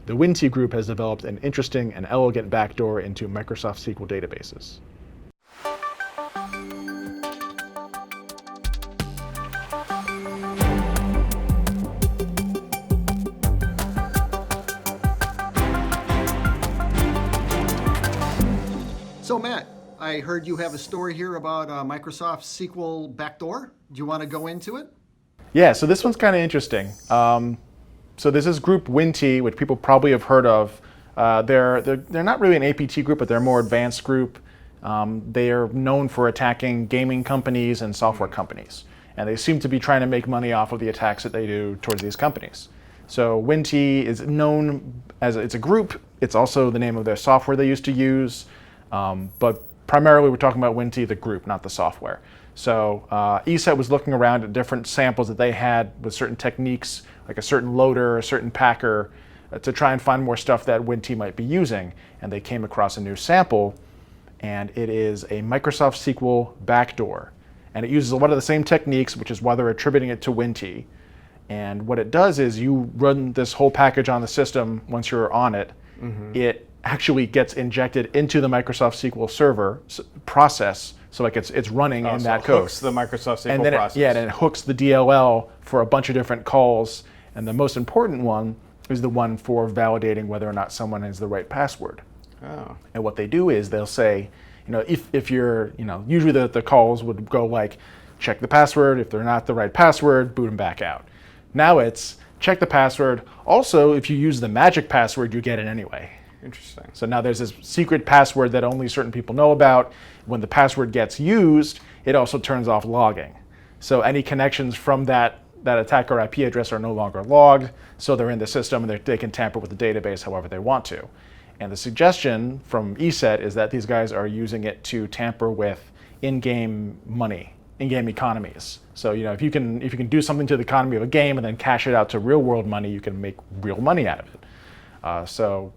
the Winnti group has developed an interesting and elegant backdoor into Microsoft SQL databases. So Matt, I heard you have a story here about Microsoft SQL backdoor. Do you want to go into it? Yeah, so this one's kind of interesting. So there's this group Winnti, which people probably have heard of. They're not really an APT group, but they're a more advanced group. They are known for attacking gaming companies and software companies. And they seem to be trying to make money off of the attacks that they do towards these companies. So Winnti is known as, it's a group. It's also the name of their software they used to use. But primarily we're talking about Winnti, the group, not the software. So ESET was looking around at different samples that they had with certain techniques, like a certain loader, a certain packer, to try and find more stuff that Winnti might be using. And they came across a new sample, and it is a Microsoft SQL backdoor. And it uses a lot of the same techniques, which is why they're attributing it to Winnti. And what it does is you run this whole package on the system. Once you're on it, it actually gets injected into the Microsoft SQL server process. So like it's running in that code. Hooks the Microsoft SQL and then process. and it hooks the DLL for a bunch of different calls. And the most important one is the one for validating whether or not someone has the right password. Oh. And what they do is they'll say, if you're, usually the calls would go like, check the password. If they're not the right password, boot them back out. Now it's check the password. Also, if you use the magic password, you get it anyway. Interesting. So now there's this secret password that only certain people know about. When the password gets used, it also turns off logging. So any connections from that attacker IP address are no longer logged. So they're in the system and they can tamper with the database however they want to. And the suggestion from ESET is that these guys are using it to tamper with in-game money, in-game economies. So if you can do something to the economy of a game and then cash it out to real-world money, you can make real money out of it. So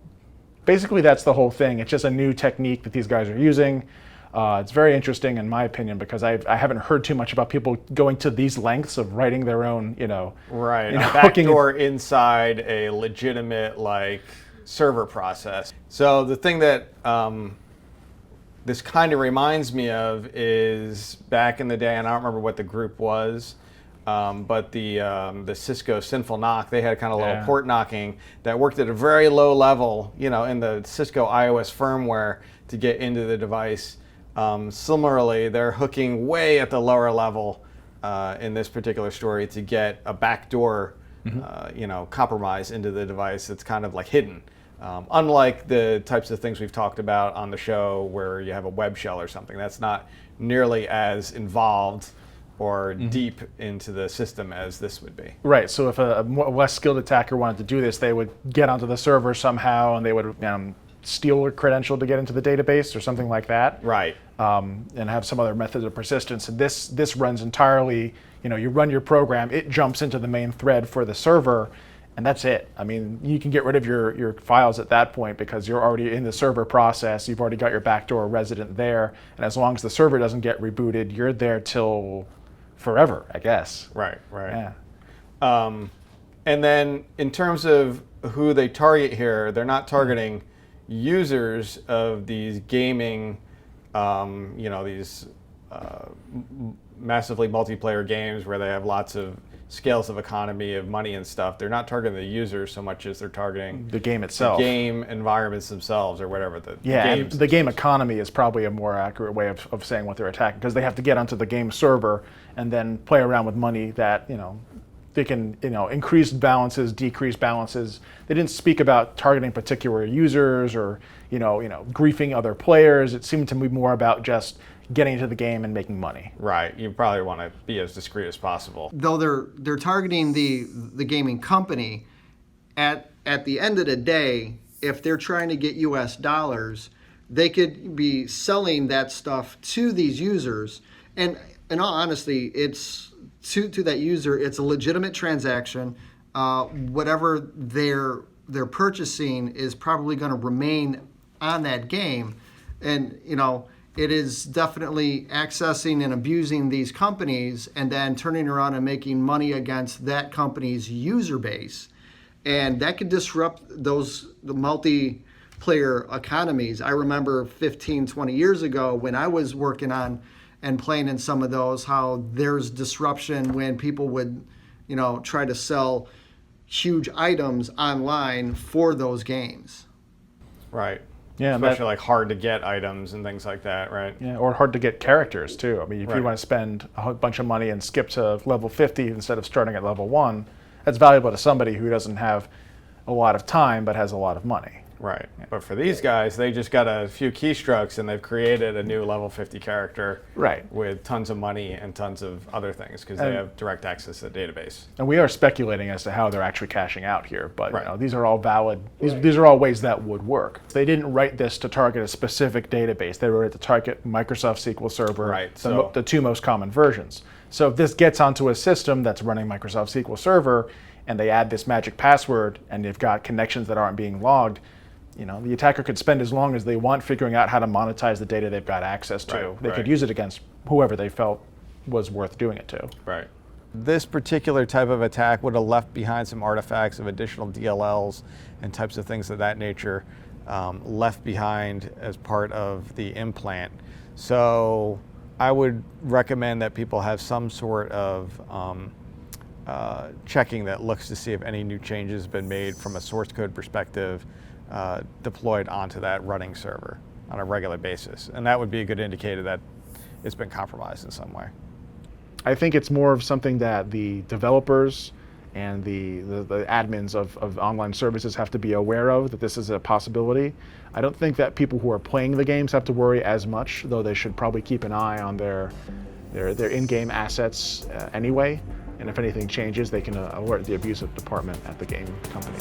basically, that's the whole thing. It's just a new technique that these guys are using. It's very interesting, in my opinion, because I haven't heard too much about people going to these lengths of writing their own, Right, a backdoor inside a legitimate server process. So the thing that this kind of reminds me of is back in the day, and I don't remember what the group was, but the Cisco Sinful Knock, they had kind of a little port knocking that worked at a very low level, in the Cisco iOS firmware to get into the device. Similarly, they're hooking way at the lower level in this particular story to get a backdoor, compromise into the device that's kind of hidden. Unlike the types of things we've talked about on the show where you have a web shell or something, that's not nearly as involved or deep into the system as this would be. Right, so if a less skilled attacker wanted to do this, they would get onto the server somehow and they would steal a credential to get into the database or something like that. Right. And have some other methods of persistence. And this runs entirely, you run your program, it jumps into the main thread for the server, and that's it. I mean, you can get rid of your files at that point because you're already in the server process, you've already got your backdoor resident there, and as long as the server doesn't get rebooted, you're there till forever, I guess. Right. Yeah. And then in terms of who they target here, they're not targeting users of these gaming, these massively multiplayer games where they have lots of scales of economy of money and stuff. They're not targeting the users so much as they're targeting the game itself, the game environments themselves, or whatever the and the game economy is probably a more accurate way of saying what they're attacking, because they have to get onto the game server and then play around with money that they can increase balances, decrease balances. They didn't speak about targeting particular users or griefing other players. It seemed to be more about just getting into the game and making money. Right. You probably want to be as discreet as possible. Though they're targeting the gaming company, at the end of the day, if they're trying to get US dollars, they could be selling that stuff to these users. And in all honesty, it's to that user, it's a legitimate transaction. Whatever they're purchasing is probably going to remain on that game. And it is definitely accessing and abusing these companies and then turning around and making money against that company's user base. and that could disrupt the multiplayer economies. I remember 15, 20 years ago when I was working on and playing in some of those, how there's disruption when people would, try to sell huge items online for those games. Right. Yeah, especially like hard to get items and things like that, right? Yeah, or hard to get characters too. I mean, if you want to spend a bunch of money and skip to level 50 instead of starting at level 1, that's valuable to somebody who doesn't have a lot of time but has a lot of money. Right. Yeah. But for these guys, they just got a few keystrokes and they've created a new level 50 character with tons of money and tons of other things because they have direct access to the database. And we are speculating as to how they're actually cashing out here, but these are all valid. These are all ways that would work. They didn't write this to target a specific database. They wrote it to target Microsoft SQL Server, the two most common versions. So if this gets onto a system that's running Microsoft SQL Server and they add this magic password and they've got connections that aren't being logged, the attacker could spend as long as they want figuring out how to monetize the data they've got access to. They could use it against whoever they felt was worth doing it to. Right. This particular type of attack would have left behind some artifacts of additional DLLs and types of things of that nature left behind as part of the implant. So I would recommend that people have some sort of checking that looks to see if any new changes have been made from a source code perspective deployed onto that running server on a regular basis. And that would be a good indicator that it's been compromised in some way. I think it's more of something that the developers and the admins of online services have to be aware of, that this is a possibility. I don't think that people who are playing the games have to worry as much, though they should probably keep an eye on their in-game assets anyway. And if anything changes, they can alert the abusive department at the game company.